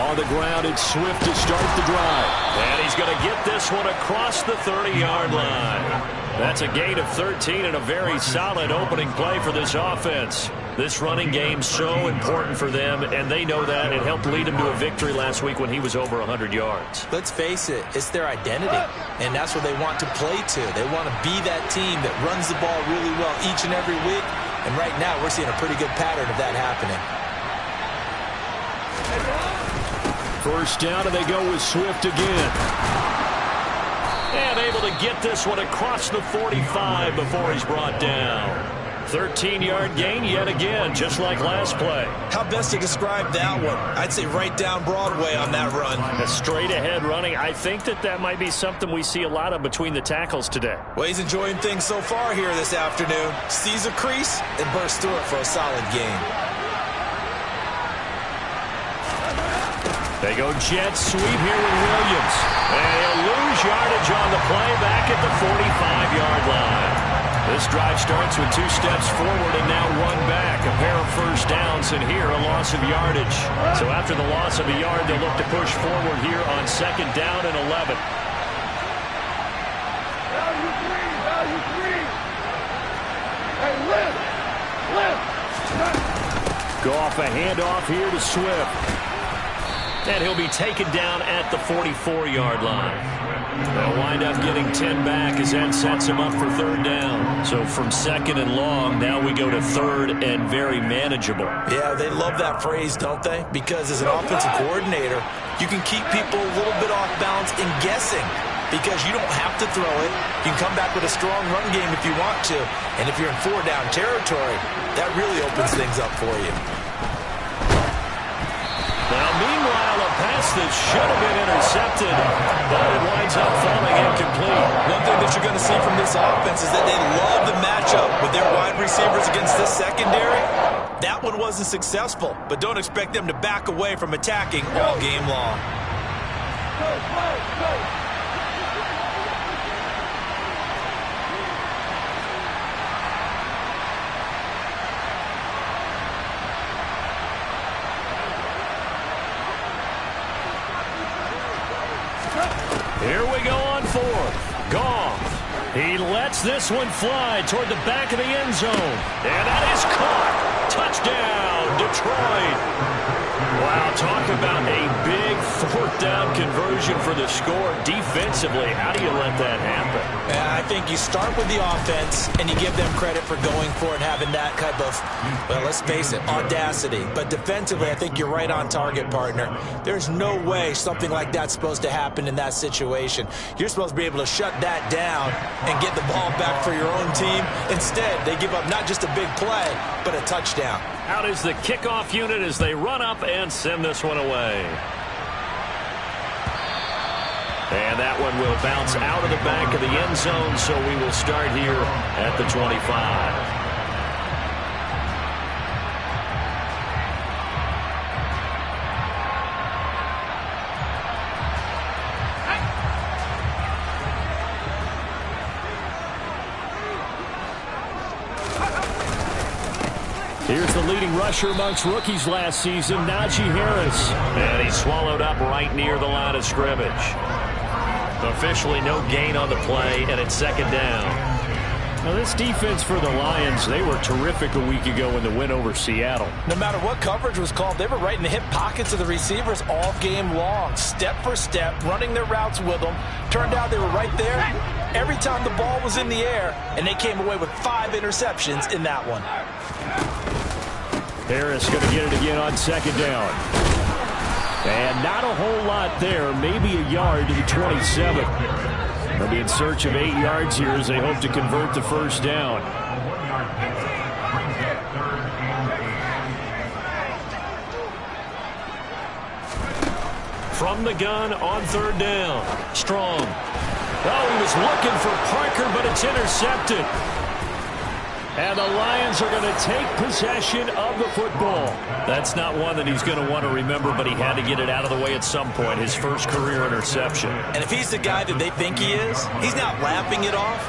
On the ground, it's Swift to start the drive. And he's going to get this one across the 30-yard line. That's a gain of 13 and a very solid opening play for this offense. This running game so important for them, and they know that. It helped lead them to a victory last week when he was over 100 yards. Let's face it, it's their identity, and that's what they want to play to. They want to be that team that runs the ball really well each and every week, and right now we're seeing a pretty good pattern of that happening. First down, and they go with Swift again. And able to get this one across the 45 before he's brought down. 13-yard gain yet again, just like last play. How best to describe that one? I'd say right down Broadway on that run. A straight-ahead running. I think that might be something we see a lot of between the tackles today. Well, he's enjoying things so far here this afternoon. Sees a crease and bursts through it for a solid gain. They go jet sweep here with Williams. And he'll lose yardage on the play back at the 45-yard line. This drive starts with 2 steps forward and now 1 back. A pair of first downs, and here a loss of yardage. So after the loss of a yard, they'll look to push forward here on 2nd down and 11. Goff a handoff here to Swift. And he'll be taken down at the 44-yard line. They'll wind up getting 10 back as that sets him up for 3rd down. So from 2nd and long, now we go to 3rd and very manageable. Yeah, they love that phrase, don't they? Because as an offensive coordinator, you can keep people a little bit off balance in guessing. Because you don't have to throw it. You can come back with a strong run game if you want to. And if you're in 4-down territory, that really opens things up for you. Now, meanwhile, a pass that should have been intercepted, but it winds up falling incomplete. One thing that you're going to see from this offense is that they love the matchup with their wide receivers against this secondary. That one wasn't successful, but don't expect them to back away from attacking all game long. Here we go on 4th. Goff. He lets this one fly toward the back of the end zone. And that is caught. Touchdown, Detroit. Wow, talk about a big 4th down conversion for the score. Defensively, how do you let that happen? I think you start with the offense and you give them credit for going for it, having that type of, well, let's face it, audacity. But defensively, I think you're right on target, partner. There's no way something like that's supposed to happen in that situation. You're supposed to be able to shut that down and get the ball back for your own team. Instead, they give up not just a big play, but a touchdown. Out is the kickoff unit as they run up and send this one away. And that one will bounce out of the back of the end zone, so we will start here at the 25. Here's the leading rusher amongst rookies last season, Najee Harris. And he's swallowed up right near the line of scrimmage. Officially no gain on the play, and it's 2nd down. Now this defense for the Lions, they were terrific a week ago in the win over Seattle. No matter what coverage was called, they were right in the hip pockets of the receivers all game long. Step for step, running their routes with them. Turned out they were right there every time the ball was in the air, and they came away with 5 interceptions in that one. Harris going to get it again on 2nd down. And not a whole lot there, maybe a yard to the 27. They'll be in search of 8 yards here as they hope to convert the 1st down. From the gun on 3rd down. Strong. Oh, he was looking for Parker, but it's intercepted. And the Lions are going to take possession of the football. That's not one that he's going to want to remember, but he had to get it out of the way at some point. His first career interception. And if he's the guy that they think he is, he's not lapping it off.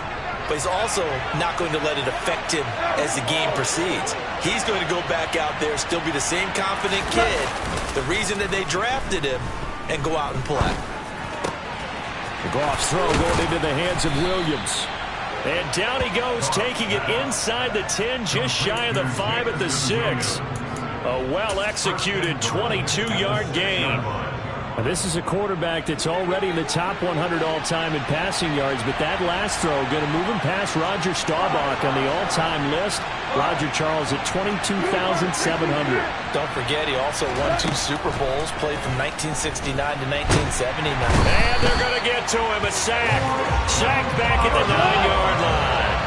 but he's also not going to let it affect him as the game proceeds. He's going to go back out there, still be the same confident kid, the reason that they drafted him, and go out and play. The Goff's throw going into the hands of Williams. And down he goes, taking it inside the 10, just shy of the 5 at the 6. A well-executed 22-yard gain. Now, this is a quarterback that's already in the top 100 all-time in passing yards, but that last throw going to move him past Roger Staubach on the all-time list. Roger Charles at 22,700. Don't forget, he also won 2 Super Bowls, played from 1969 to 1979. And they're going to get to him, a sack. Sack back at the 9-yard line.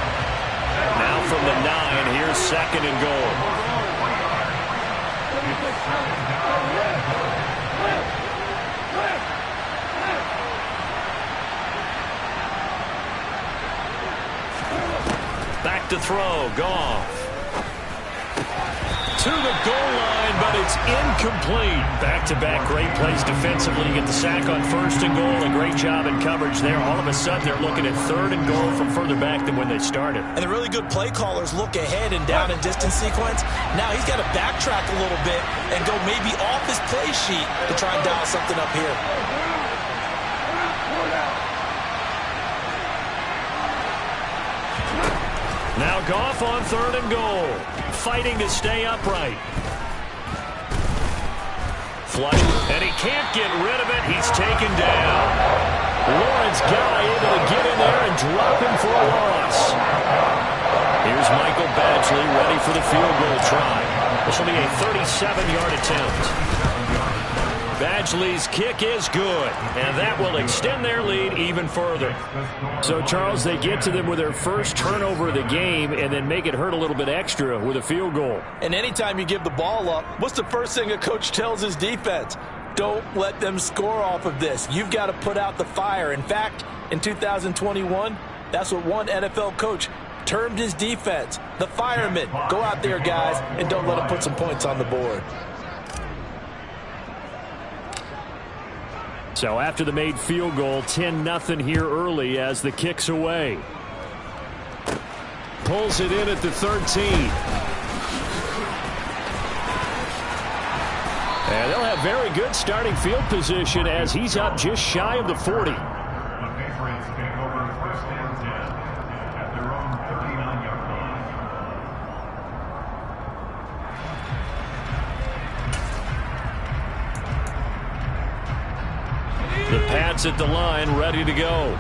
Now from the 9, here's 2nd and goal. Back to throw, Goff. To the goal line, but it's incomplete. Back-to-back great plays defensively. You get the sack on 1st and goal. A great job in coverage there. All of a sudden, they're looking at 3rd and goal from further back than when they started. And the really good play callers look ahead and down and distance sequence. Now he's got to backtrack a little bit and go maybe off his play sheet to try and dial something up here. Now Goff on 3rd and goal. Fighting to stay upright. Flush. And he can't get rid of it. He's taken down. Lawrence Guy able to get in there and drop him for a loss. Here's Michael Badgley ready for the field goal try. This will be a 37-yard attempt. Badgley's kick is good, and that will extend their lead even further. So, Charles, they get to them with their first turnover of the game and then make it hurt a little bit extra with a field goal. And anytime you give the ball up, what's the first thing a coach tells his defense? Don't let them score off of this. You've got to put out the fire. In fact, in 2021, that's what one NFL coach termed his defense. The firemen. Go out there, guys, and don't let them put some points on the board. So after the made field goal, 10-0 here early as the kick's away. Pulls it in at the 13. And they'll have very good starting field position as he's up just shy of the 40. The Pats at the line, ready to go.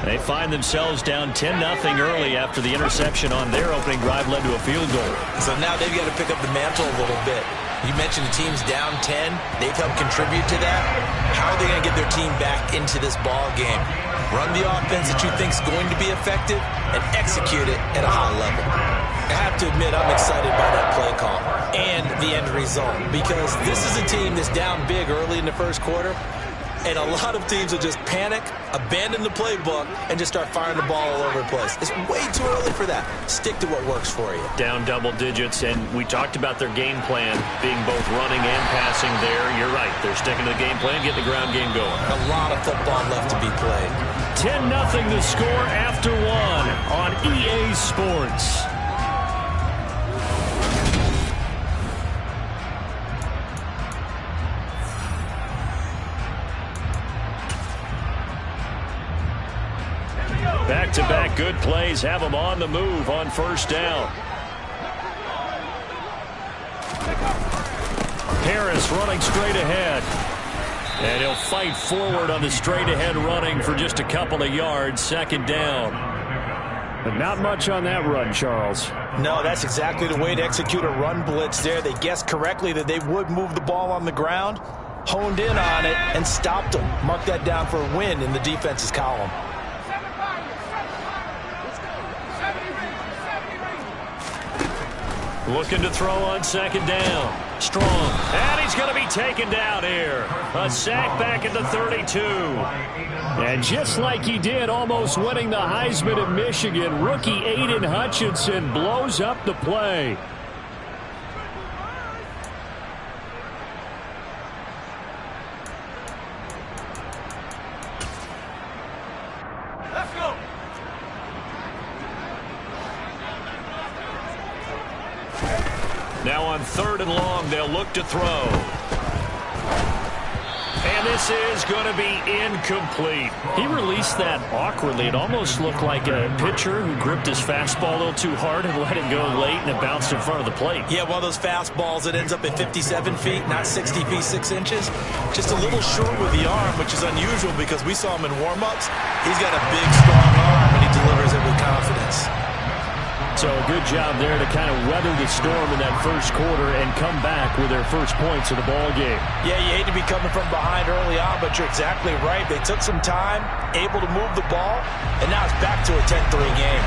They find themselves down 10-0 early after the interception on their opening drive led to a field goal. So now they've got to pick up the mantle a little bit. You mentioned the team's down 10. They've helped contribute to that. How are they going to get their team back into this ball game? Run the offense that you think is going to be effective and execute it at a high level. I have to admit, I'm excited by that play call and the end result because this is a team that's down big early in the first quarter. And a lot of teams will just panic, abandon the playbook, and just start firing the ball all over the place. It's way too early for that. Stick to what works for you. Down double digits, and we talked about their game plan being both running and passing there. You're right. They're sticking to the game plan, getting the ground game going. A lot of football left to be played. 10-0 the score after 1 on EA Sports. Back-to-back good plays have them on the move on first down. Harris running straight ahead. And he'll fight forward on the straight-ahead running for just a couple of yards. 2nd down. But not much on that run, Charles. No, that's exactly the way to execute a run blitz there. They guessed correctly that they would move the ball on the ground, honed in on it, and stopped them. Mark that down for a win in the defense's column. Looking to throw on 2nd down. Strong. And he's going to be taken down here. A sack back at the 32. And just like he did almost winning the Heisman at Michigan, rookie Aiden Hutchinson blows up the play. Now on 3rd and long, they'll look to throw. And this is going to be incomplete. He released that awkwardly. It almost looked like a pitcher who gripped his fastball a little too hard and let it go late, and it bounced in front of the plate. Yeah, one of those fastballs that ends up at 57 feet, not 60 feet, 6 inches. Just a little short with the arm, which is unusual because we saw him in warm-ups. He's got a big, strong arm, and he delivers it with confidence. So a good job there to kind of weather the storm in that first quarter and come back with their first points of the ball game. Yeah, you hate to be coming from behind early on, but you're exactly right. They took some time, able to move the ball, and now it's back to a 10-3 game.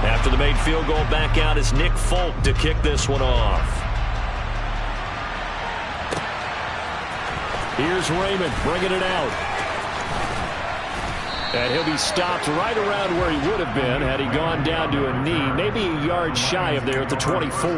After the made field goal, back out is Nick Folk to kick this one off. Here's Raymond bringing it out. And he'll be stopped right around where he would have been had he gone down to a knee, maybe a yard shy of there at the 24.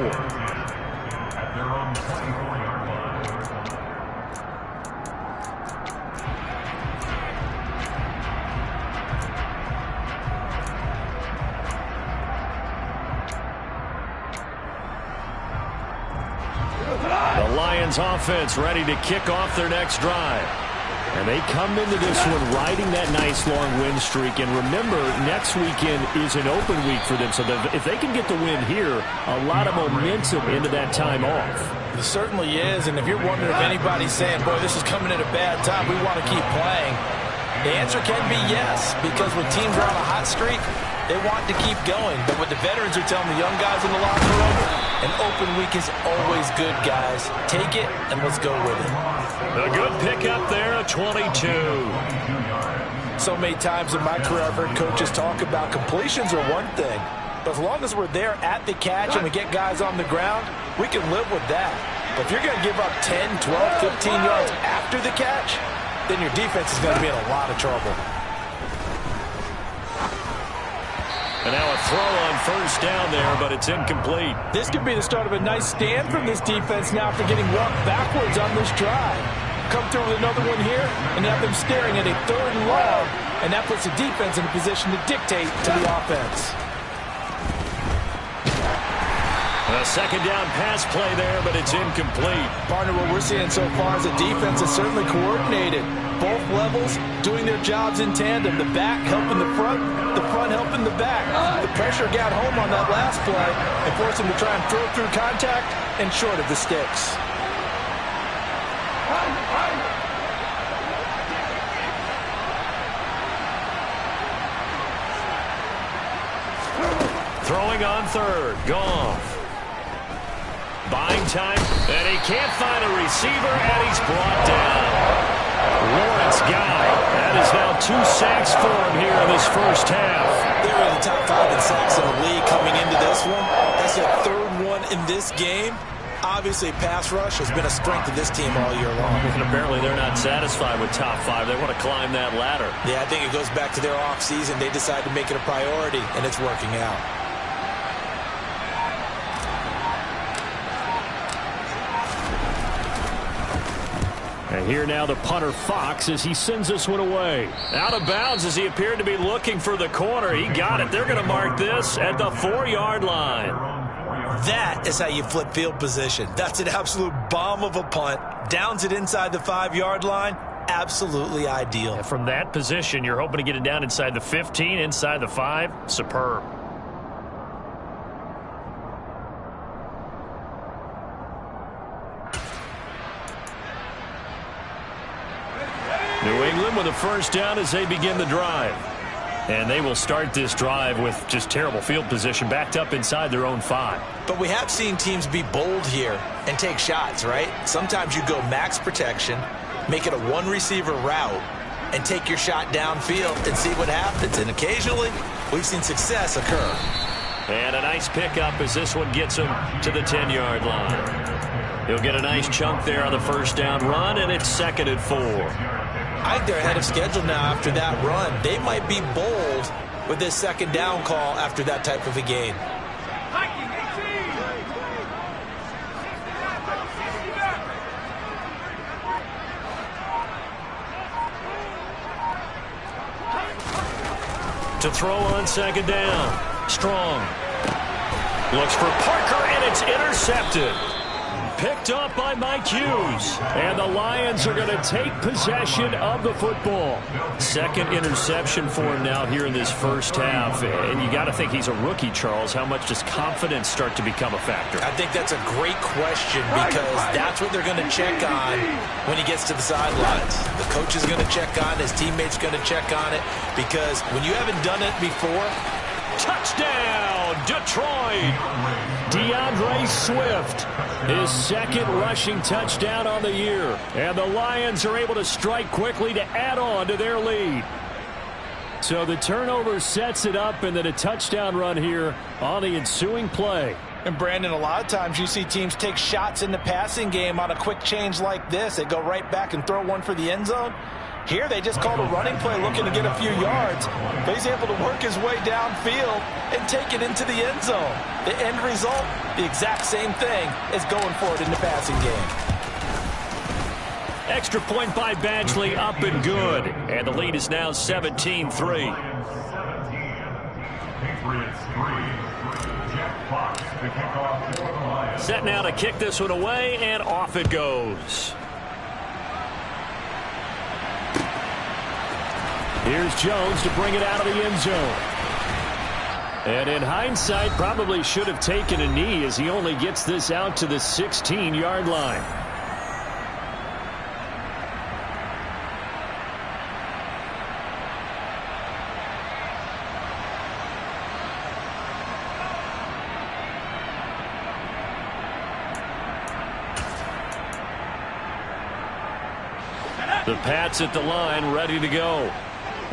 The Lions offense ready to kick off their next drive. And they come into this one riding that nice long win streak. And remember, next weekend is an open week for them. So if they can get the win here, a lot of momentum into that time off. It certainly is. And if you're wondering if anybody's saying, boy, this is coming at a bad time, we want to keep playing, the answer can be yes. Because when teams are on a hot streak, they want to keep going. But what the veterans are telling the young guys in the locker room, an open week is always good, guys. Take it, and let's go with it. A good pickup there, a 22. So many times in my career, I've heard coaches talk about completions are one thing. But as long as we're there at the catch and we get guys on the ground, we can live with that. But if you're going to give up 10, 12, 15 yards after the catch, then your defense is going to be in a lot of trouble. And now a throw on first down there, but it's incomplete. This could be the start of a nice stand from this defense now after getting walked backwards on this drive. Come through with another one here, and have them staring at a 3rd and long, and that puts the defense in a position to dictate to the offense. A second down pass play there, but it's incomplete. Partner, what we're seeing so far is the defense is certainly coordinated. Both levels doing their jobs in tandem. The back helping the front helping the back. The pressure got home on that last play and forced them to try and throw through contact and short of the sticks. Throwing on 3rd, Goff. Buying time, and he can't find a receiver, and he's brought down. Lawrence Guy. That is now 2 sacks for him here in this first half. They were in the top 5 in sacks in the league coming into this one. That's their 3rd one in this game. Obviously, pass rush has been a strength of this team all year long. And apparently they're not satisfied with top 5. They want to climb that ladder. Yeah, I think it goes back to their offseason. They decided to make it a priority, and it's working out. And here now the punter Fox as he sends this one away. Out of bounds as he appeared to be looking for the corner. He got it. They're going to mark this at the 4-yard line. That is how you flip field position. That's an absolute bomb of a punt. Downs it inside the 5-yard line. Absolutely ideal. And from that position, you're hoping to get it down inside the 15, inside the 5. Superb. New England with a first down as they begin the drive. And they will start this drive with just terrible field position backed up inside their own 5. But we have seen teams be bold here and take shots, right? Sometimes you go max protection, make it a 1-receiver route, and take your shot downfield and see what happens. And occasionally, we've seen success occur. And a nice pickup as this one gets him to the 10-yard line. He'll get a nice chunk there on the first down run, and it's 2nd and 4. I think they're ahead of schedule now after that run. They might be bold with this 2nd down call after that type of a gain. To throw on 2nd down. Strong. Looks for Parker, and it's intercepted. Picked up by Mike Hughes. And the Lions are going to take possession of the football. Second interception for him now here in this first half. And you got to think he's a rookie, Charles. How much does confidence start to become a factor? I think that's a great question because that's what they're going to check on when he gets to the sidelines. The coach is going to check on, his teammates going to check on it, because when you haven't done it before. Touchdown, Detroit! DeAndre Swift, his second rushing touchdown on the year. And the Lions are able to strike quickly to add on to their lead. So the turnover sets it up, and then a touchdown run here on the ensuing play. And Brandon, a lot of times you see teams take shots in the passing game on a quick change like this. They go right back and throw one for the end zone. Here they just called a running play looking to get a few yards. But he's able to work his way downfield and take it into the end zone. The end result, the exact same thing as going for it in the passing game. Extra point by Badgley, up and good. And the lead is now 17-3. Set now to kick this one away, and off it goes. Here's Jones to bring it out of the end zone. And in hindsight, probably should have taken a knee as he only gets this out to the 16-yard line. The Pats at the line, ready to go.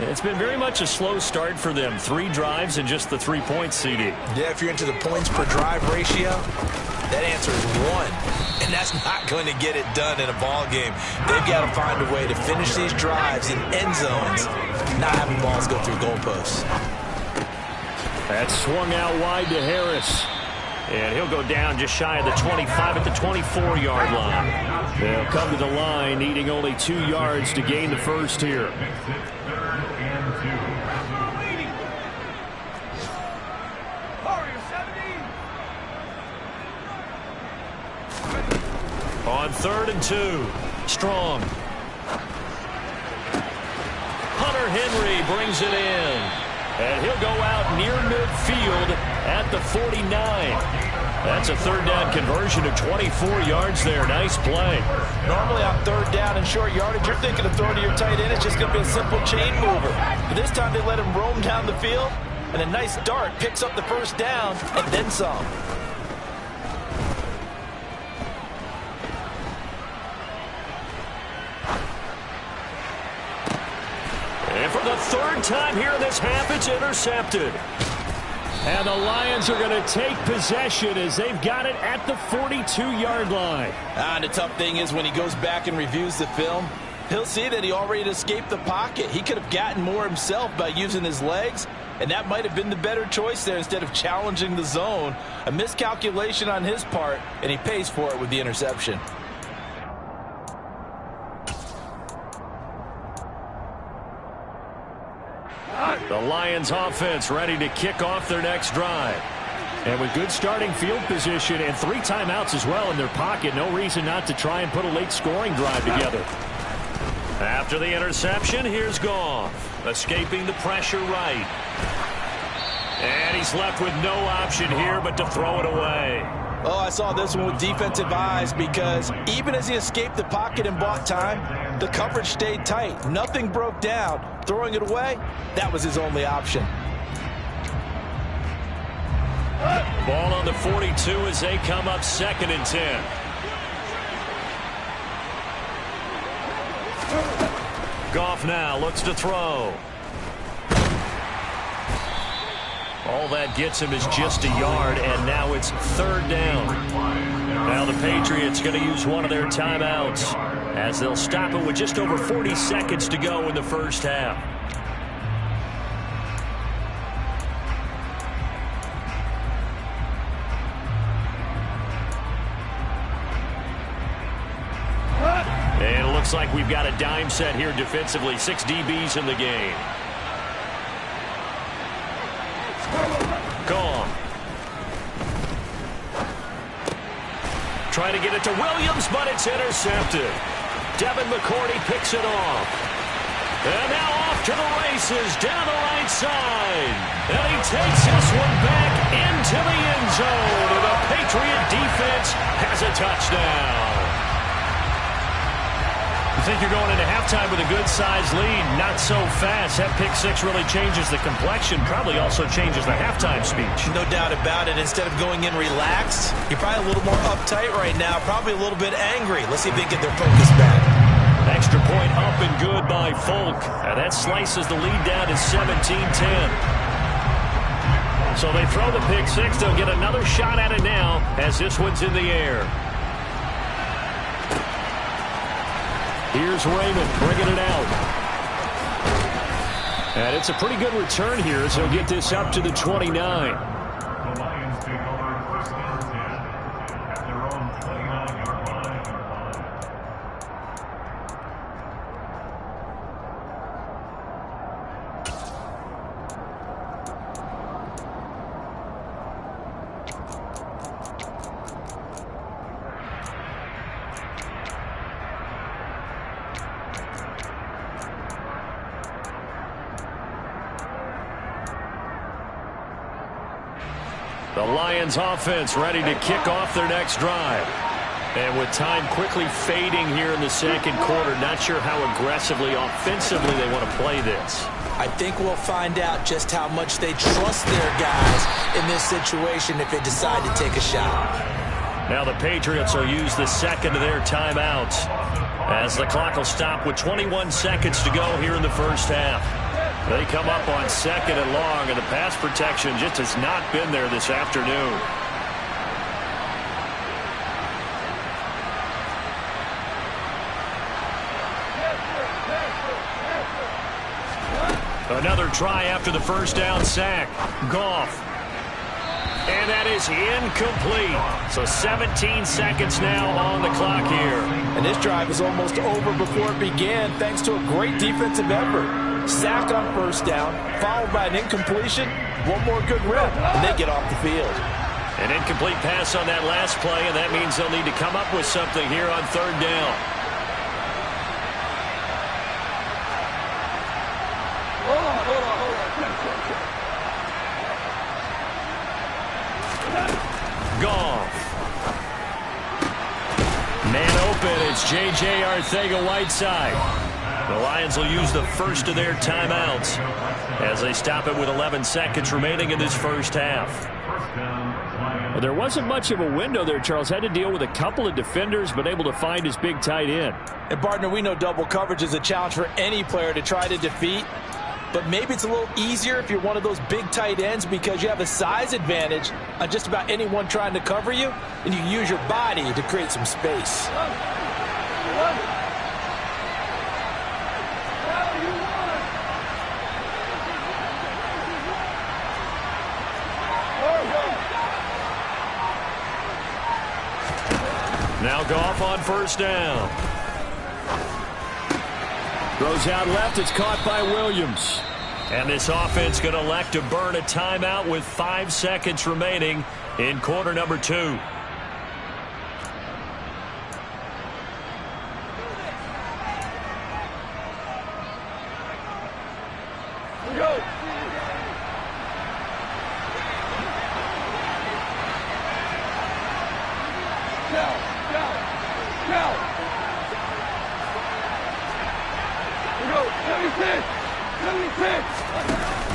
It's been very much a slow start for them. 3 drives and just the 3 points, CD. Yeah, if you're into the points per drive ratio, that answer is 1. And that's not going to get it done in a ball game. They've got to find a way to finish these drives in end zones, not having balls go through goalposts. That swung out wide to Harris. And he'll go down just shy of the 25 at the 24-yard line. They'll come to the line, needing only 2 yards to gain the first here. On 3rd and 2, Strong. Hunter Henry brings it in. And he'll go out near midfield at the 49. That's a 3rd down conversion of 24 yards there. Nice play. Normally on 3rd down and short yardage, you're thinking of throwing to your tight end. It's just going to be a simple chain mover. But this time they let him roam down the field, and a nice dart picks up the 1st down and then some. And for the 3rd time here in this half, it's intercepted. And the Lions are going to take possession as they've got it at the 42-yard line. And the tough thing is when he goes back and reviews the film, he'll see that he already escaped the pocket. He could have gotten more himself by using his legs, and that might have been the better choice there instead of challenging the zone. A miscalculation on his part, and he pays for it with the interception. The Lions offense ready to kick off their next drive. And with good starting field position and 3 timeouts as well in their pocket, no reason not to try and put a late scoring drive together. After the interception, here's Goff, escaping the pressure right. And he's left with no option here but to throw it away. Oh, I saw this one with defensive eyes because even as he escaped the pocket and bought time, the coverage stayed tight. Nothing broke down. Throwing it away, that was his only option. Ball on the 42 as they come up 2nd and 10. Goff now looks to throw. All that gets him is just a yard, and now it's 3rd down. Now the Patriots going to use one of their timeouts as they'll stop it with just over 40 seconds to go in the first half. And it looks like we've got a dime set here defensively. 6 DBs in the game. Gone. trying to get it to Williams, but it's intercepted. Devin McCourty picks it off. And now off to the races down the right side. And he takes this one back into the end zone. And the Patriot defense has a touchdown. You think you're going into halftime with a good-sized lead? Not so fast. That pick six really changes the complexion. Probably also changes the halftime speech. No doubt about it. Instead of going in relaxed, you're probably a little more uptight right now. Probably a little bit angry. Let's see if they get their focus back. Extra point up and good by Folk. And that slices the lead down to 17-10. So they throw the pick six. They'll get another shot at it now as this one's in the air. Here's Raymond bringing it out. And it's a pretty good return here as he'll get this up to the 29. The Lions take over first and 10 at their own 29-yard line. The Lions offense ready to kick off their next drive. And with time quickly fading here in the second quarter, not sure how aggressively, offensively they want to play this. I think we'll find out just how much they trust their guys in this situation if they decide to take a shot. Now the Patriots will use the second of their timeouts as the clock will stop with 21 seconds to go here in the first half. They come up on second and long, and the pass protection just has not been there this afternoon. Another try after the first down sack. Goff. And that is incomplete. So 17 seconds now on the clock here. And this drive is almost over before it began thanks to a great defensive effort. Sack on first down, followed by an incompletion, one more good rep, and they get off the field. An incomplete pass on that last play, and that means they'll need to come up with something here on third down. Goff. Man open, it's J.J. Arcega-Whiteside. The Lions will use the first of their timeouts as they stop it with 11 seconds remaining in this first half. Well, there wasn't much of a window there. Charles had to deal with a couple of defenders, but able to find his big tight end. And, partner, we know double coverage is a challenge for any player to try to defeat. But maybe it's a little easier if you're one of those big tight ends because you have a size advantage on just about anyone trying to cover you, and you use your body to create some space. Now Goff on first down. Throws out left. It's caught by Williams. And this offense going to elect to burn a timeout with 5 seconds remaining in quarter number 2.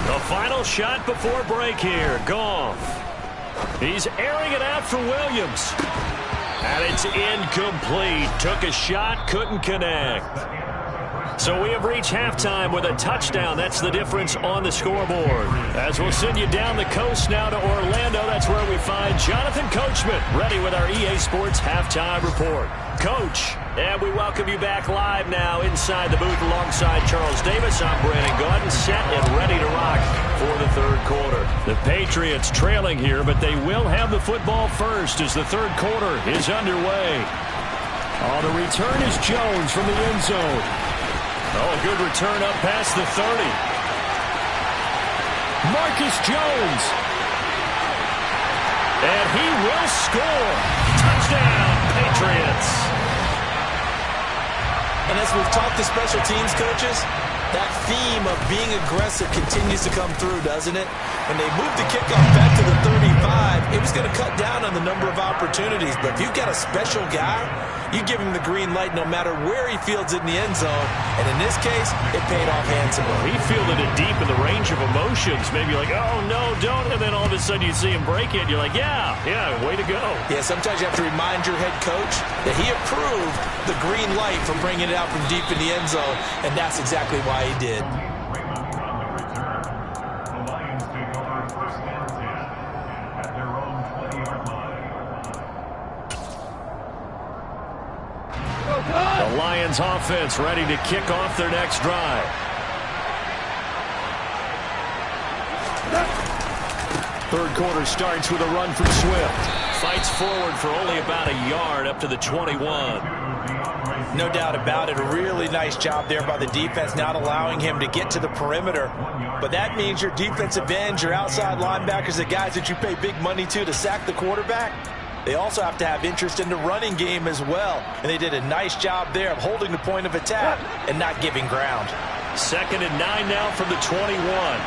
The final shot before break here. Goff. He's airing it out for Williams. And it's incomplete. Took a shot, couldn't connect. So we have reached halftime with a touchdown. That's the difference on the scoreboard. As we'll send you down the coast now to Orlando, that's where we find Jonathan Coachman ready with our EA Sports Halftime Report. Coach, and we welcome you back live now inside the booth alongside Charles Davis. I'm Brandon Gaudin, set and ready to rock for the third quarter. The Patriots trailing here, but they will have the football first as the third quarter is underway. Oh, the return is Jones from the end zone. Oh, a good return up past the 30. Marcus Jones. And he will score. Touchdown, Patriots. And as we've talked to special teams coaches, that theme of being aggressive continues to come through, doesn't it? When they moved the kickoff back to the 35, it was going to cut down on the number of opportunities. But if you've got a special guy, you give him the green light no matter where he fields it in the end zone. And in this case, it paid off handsomely. He fielded it deep in the range of emotions. Maybe like, oh, no, don't. And then all of a sudden you see him break it. You're like, yeah, way to go. Yeah, sometimes you have to remind your head coach that he approved the green light for bringing it out from deep in the end zone. And that's exactly why he did. The Lions take over first and 10 at their own 20-yard line. The Lions offense ready to kick off their next drive. Third quarter starts with a run from Swift. Fights forward for only about a yard up to the 21. No doubt about it. A really nice job there by the defense, not allowing him to get to the perimeter. But that means your defensive ends, your outside linebackers, the guys that you pay big money to sack the quarterback, they also have to have interest in the running game as well. And they did a nice job there of holding the point of attack and not giving ground. 2nd and 9 now from the 21.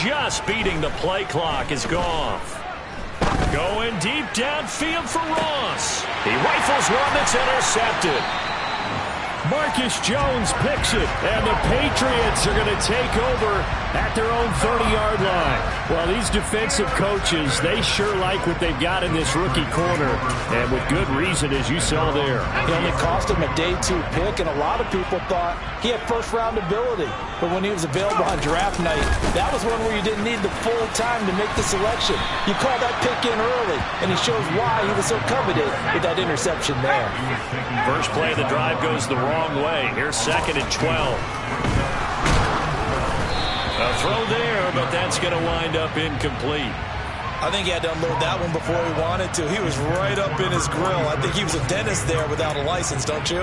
Just beating the play clock is Goff. Going deep downfield for Ross. He rifles one that's intercepted. Marcus Jones picks it, and the Patriots are going to take over at their own 30-yard line. Well, these defensive coaches, they sure like what they've got in this rookie corner, and with good reason, as you saw there. It only cost him a day 2 pick, and a lot of people thought he had first-round ability. But when he was available on draft night, that was one where you didn't need the full time to make the selection. You call that pick in early, and he shows why he was so coveted with that interception there. First play of the drive goes the wrong way. Here's 2nd and 12. A throw there, but that's going to wind up incomplete. I think he had to unload that one before he wanted to. He was right up in his grill. I think he was a dentist there without a license, don't you?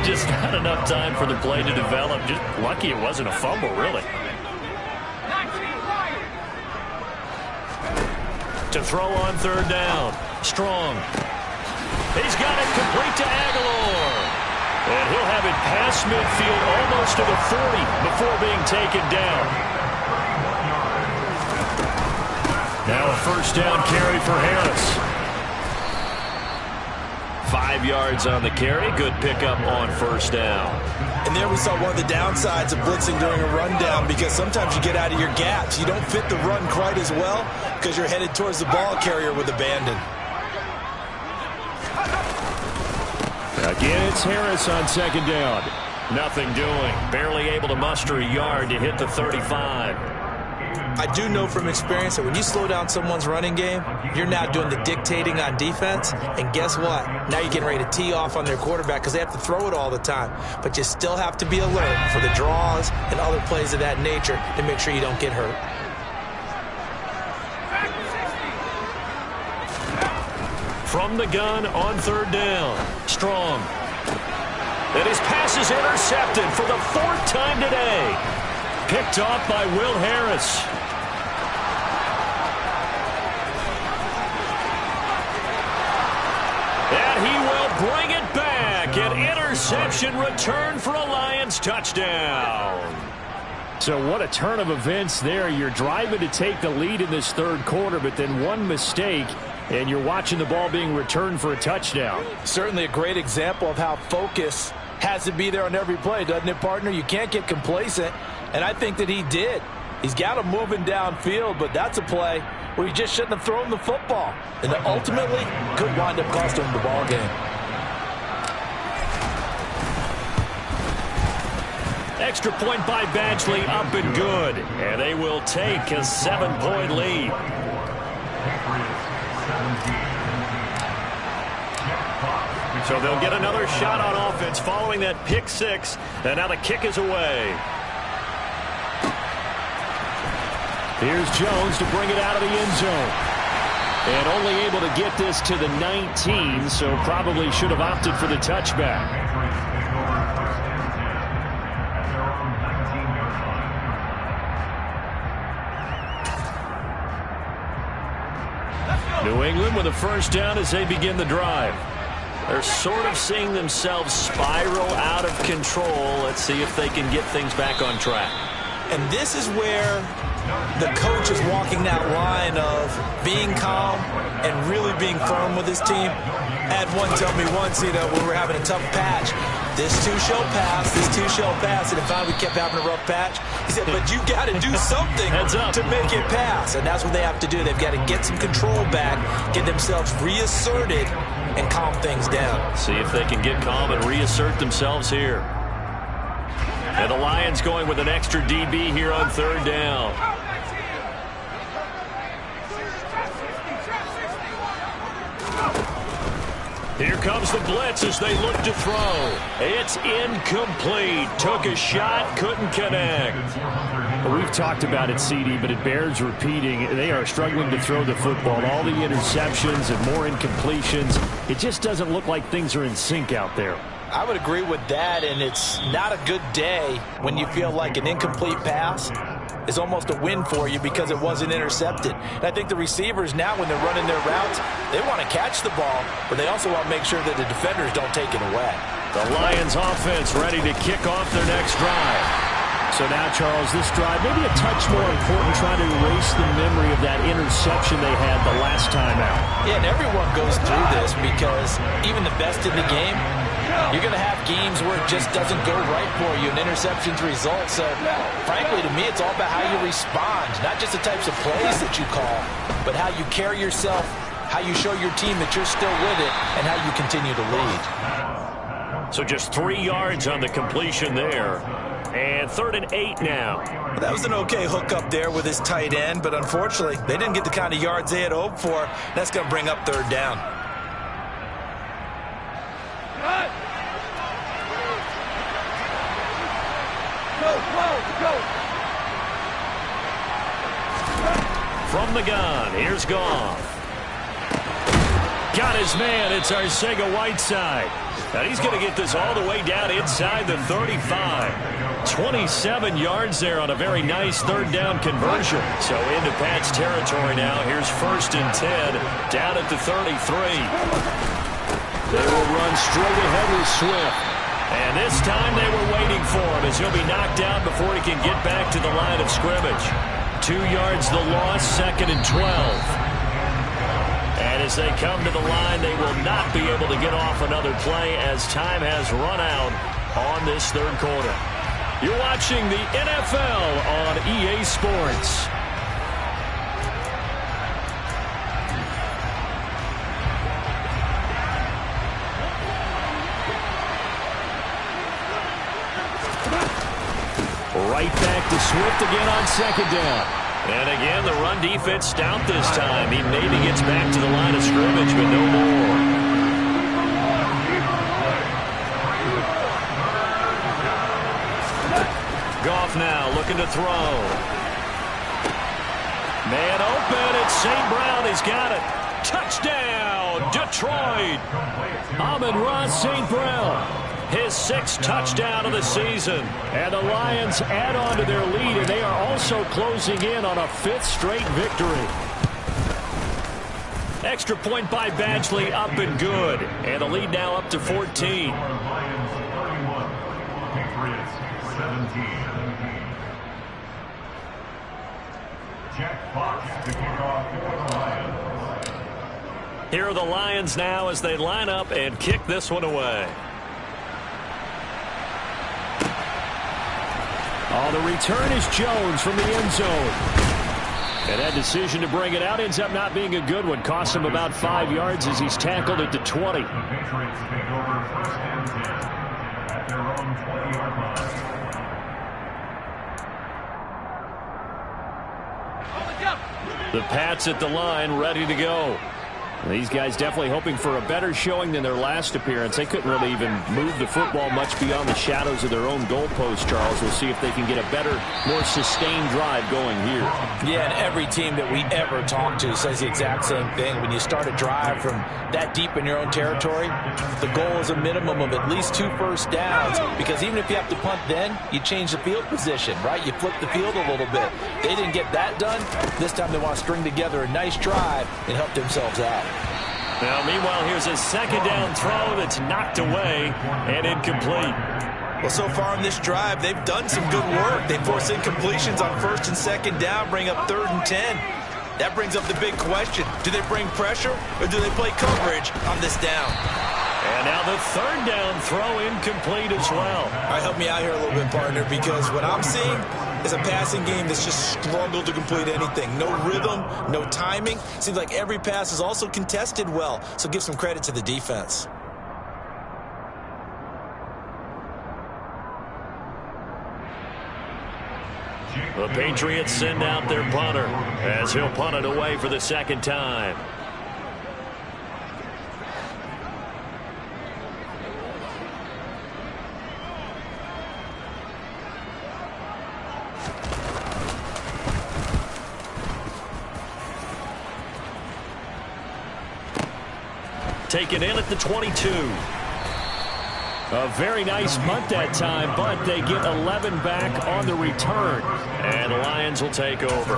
Just not enough time for the play to develop. Just lucky it wasn't a fumble, really. To throw on 3rd down. Strong. He's got it complete to Aguilar. And he'll have it past midfield almost to the 40 before being taken down. Now a first down carry for Harris. 5 yards on the carry. Good pickup on first down. And there we saw one of the downsides of blitzing during a rundown, because sometimes you get out of your gaps. You don't fit the run quite as well because you're headed towards the ball carrier with abandon. Again, it's Harris on 2nd down. Nothing doing. Barely able to muster a yard to hit the 35. I do know from experience that when you slow down someone's running game, you're now doing the dictating on defense. And guess what? Now you're getting ready to tee off on their quarterback because they have to throw it all the time. But you still have to be alert for the draws and other plays of that nature to make sure you don't get hurt. From the gun on 3rd down. Strong. And his pass is intercepted for the 4th time today. Picked off by Will Harris. And he will bring it back. An interception return for a Lions touchdown. So what a turn of events there. You're driving to take the lead in this 3rd quarter, but then one mistake, and you're watching the ball being returned for a touchdown. Certainly a great example of how focus has to be there on every play, doesn't it, partner? You can't get complacent, and I think that he did. He's got him moving downfield, but that's a play where he just shouldn't have thrown the football. And ultimately, could wind up costing him the ball game. Extra point by Badgley, up and good. And they will take a 7-point lead. So they'll get another shot on offense following that pick 6. And now the kick is away. Here's Jones to bring it out of the end zone. And only able to get this to the 19, so probably should have opted for the touchback. New England with a first down as they begin the drive. They're sort of seeing themselves spiral out of control. Let's see if they can get things back on track. And this is where the coach is walking that line of being calm and really being firm with his team. I had one tell me once, when we were having a tough patch, this too shall pass, this too shall pass. And if we kept having a rough patch, he said, but you got to do something to make it pass. And that's what they have to do. They've got to get some control back, get themselves reasserted, and calm things down. See if they can get calm and reassert themselves here. And the Lions going with an extra DB here on third down. Here comes the blitz as they look to throw. It's incomplete. Took a shot, couldn't connect. Well, we've talked about it, CD, but it bears repeating. They are struggling to throw the football. All the interceptions and more incompletions. It just doesn't look like things are in sync out there. I would agree with that, and it's not a good day when you feel like an incomplete pass is almost a win for you because it wasn't intercepted. And I think the receivers now, when they're running their routes, they want to catch the ball, but they also want to make sure that the defenders don't take it away. The Lions offense ready to kick off their next drive. So now, Charles, this drive maybe a touch more important, trying to erase the memory of that interception they had the last time out. Yeah, and everyone goes through this because even the best in the game, you're going to have games where it just doesn't go right for you, and interceptions result. So, frankly, to me, it's all about how you respond, not just the types of plays that you call, but how you carry yourself, how you show your team that you're still with it, and how you continue to lead. So just 3 yards on the completion there. And 3rd and 8 now. Well, that was an okay hook up there with his tight end, but unfortunately, they didn't get the kind of yards they had hoped for. That's going to bring up 3rd down. From the gun, here's Goff. Got his man, it's Arcega-Whiteside. And he's going to get this all the way down inside the 35. 27 yards there on a very nice 3rd down conversion. So into Pat's territory now. Here's 1st and 10 down at the 33. They will run straight ahead with Swift. And this time they were waiting for him as he'll be knocked down before he can get back to the line of scrimmage. 2 yards the loss, 2nd and 12. And as they come to the line, they will not be able to get off another play as time has run out on this 3rd quarter. You're watching the NFL on EA Sports. Right back to Swift again on 2nd down. And again, the run defense stout this time. He maybe gets back to the line of scrimmage, but no more. Goff now looking to throw. Man open, it's St. Brown. He's got it. Touchdown, Detroit. Amon-Ra St. Brown. His 6th touchdown of the season. And the Lions add on to their lead, and they are also closing in on a 5th straight victory. Extra point by Badgley, up and good. And the lead now up to 14. Lions 31, Patriots 17. Jack Fox to kick off for the Lions. Here are the Lions now as they line up and kick this one away. Oh, the return is Jones from the end zone. And that decision to bring it out ends up not being a good one. Costs him about 5 yards as he's tackled at the 20. The Patriots take over 1st and 10 at their own 20-yard line. The Pats at the line, ready to go. These guys definitely hoping for a better showing than their last appearance. They couldn't really even move the football much beyond the shadows of their own goalpost, Charles. We'll see if they can get a better, more sustained drive going here. Yeah, and every team that we ever talk to says the exact same thing. When you start a drive from that deep in your own territory, the goal is a minimum of at least 2 first downs, because even if you have to punt then, you change the field position, right? You flip the field a little bit. They didn't get that done. This time they want to string together a nice drive and help themselves out. Now, meanwhile, here's a second down throw that's knocked away and incomplete. Well, so far in this drive, they've done some good work. They force incompletions on 1st and 2nd down, bring up 3rd and 10. That brings up the big question. Do they bring pressure or do they play coverage on this down? And now the 3rd down throw incomplete as well. All right, help me out here a little bit, partner, because what I'm seeing is a passing game that's just struggled to complete anything. No rhythm, no timing. Seems like every pass is also contested well, so give some credit to the defense. The Patriots send out their punter as he'll punt it away for the 2nd time. Taken in at the 22. A very nice punt that time, but they get 11 back on the return. And the Lions will take over.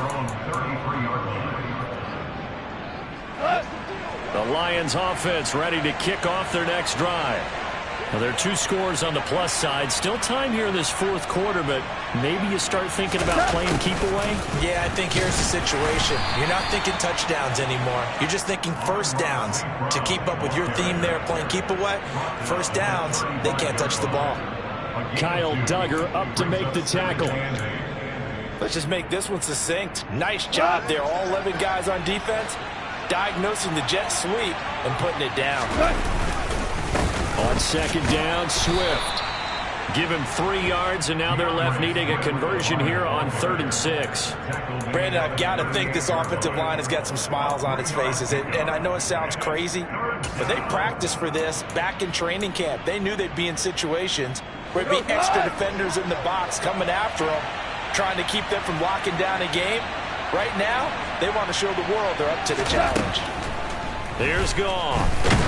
The Lions offense ready to kick off their next drive. Now, there are 2 scores on the plus side. Still time here in this 4th quarter, but maybe you start thinking about playing keep away? Yeah, I think here's the situation. You're not thinking touchdowns anymore. You're just thinking first downs. To keep up with your theme there, playing keep away, first downs, they can't touch the ball. Kyle Duggar up to make the tackle. Let's just make this one succinct. Nice job there. All 11 guys on defense diagnosing the jet sweep and putting it down. On 2nd down, Swift. Give him 3 yards, and now they're left needing a conversion here on 3rd and 6. Brandon, I've got to think this offensive line has got some smiles on its faces. And I know it sounds crazy, but they practiced for this back in training camp. They knew they'd be in situations where it'd be extra defenders in the box coming after them, trying to keep them from locking down a game. Right now, they want to show the world they're up to the challenge. Here's Goff.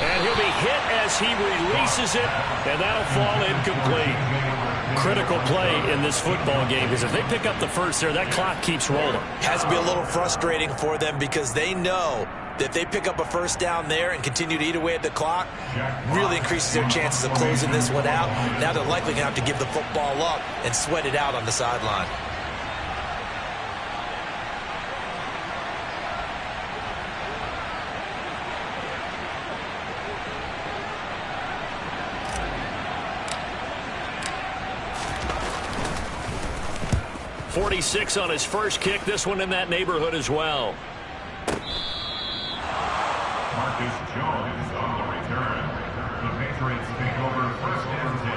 And he'll be hit as he releases it, and that'll fall incomplete. Critical play in this football game, because if they pick up the first there, that clock keeps rolling. Has to be a little frustrating for them because they know that if they pick up a first down there and continue to eat away at the clock, really increases their chances of closing this one out. Now they're likely going to have to give the football up and sweat it out on the sideline. .46 on his first kick. This one in that neighborhood as well. Marcus Jones on the return. The Patriots take over 1st and 10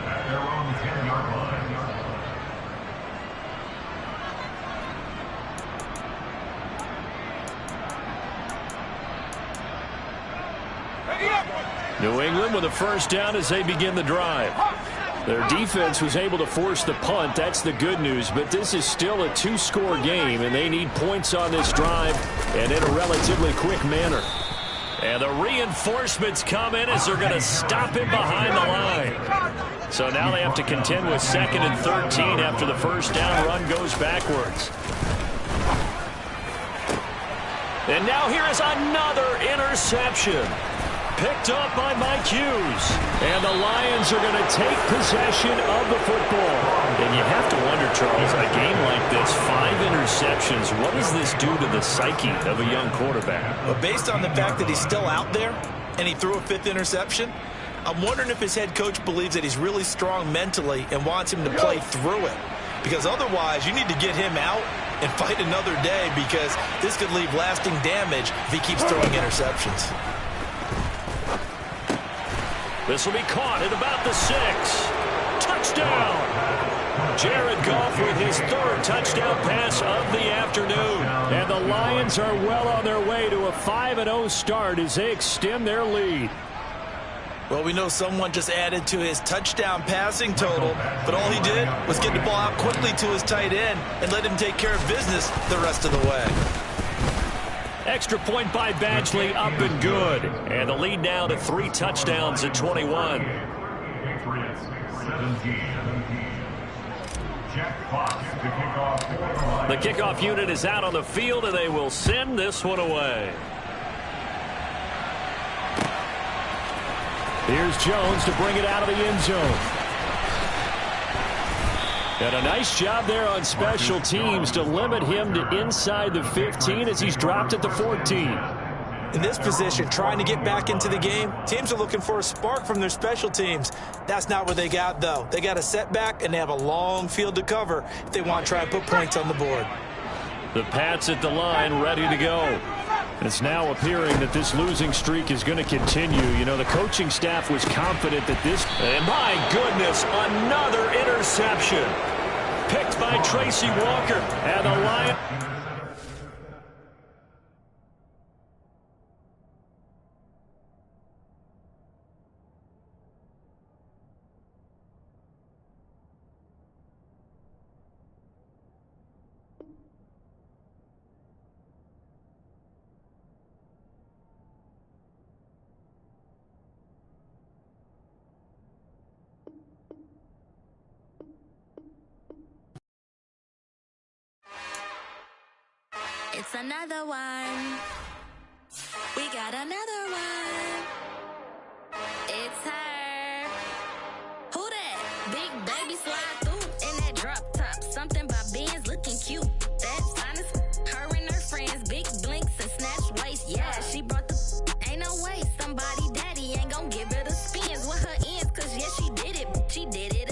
at their own 10-yard line. New England with a first down as they begin the drive. Their defense was able to force the punt. That's the good news. But this is still a 2-score game, and they need points on this drive and in a relatively quick manner. And the reinforcements come in as they're going to stop him behind the line. So now they have to contend with 2nd and 13 after the first down run goes backwards. And now here is another interception. Picked up by Mike Hughes. And the Lions are going to take possession of the football. And you have to wonder, Charles, a game like this, 5 interceptions, what does this do to the psyche of a young quarterback? But based on the fact that he's still out there and he threw a 5th interception, I'm wondering if his head coach believes that he's really strong mentally and wants him to play through it. Because otherwise, you need to get him out and fight another day, because this could leave lasting damage if he keeps throwing interceptions. This will be caught at about the 6. Touchdown! Jared Goff with his third touchdown pass of the afternoon. And the Lions are well on their way to a 5-0 start as they extend their lead. Well, we know someone just added to his touchdown passing total, but all he did was get the ball out quickly to his tight end and let him take care of business the rest of the way. Extra point by Badgley, up and good. And the lead now to 3 touchdowns at 21. Patriots 17. Jack Fox to kick off for the Lions. The kickoff unit is out on the field, and they will send this one away. Here's Jones to bring it out of the end zone. And a nice job there on special teams to limit him to inside the 15 as he's dropped at the 14. In this position, trying to get back into the game, teams are looking for a spark from their special teams. That's not what they got, though. They got a setback, and they have a long field to cover if they want to try and put points on the board. The Pats at the line, ready to go. And it's now appearing that this losing streak is going to continue. You know, the coaching staff was confident that this... And my goodness, another interception. Picked by Tracy Walker. And the Lions... It's another one. We got another one. It's her. Who that? Big baby slide through in that drop top. Something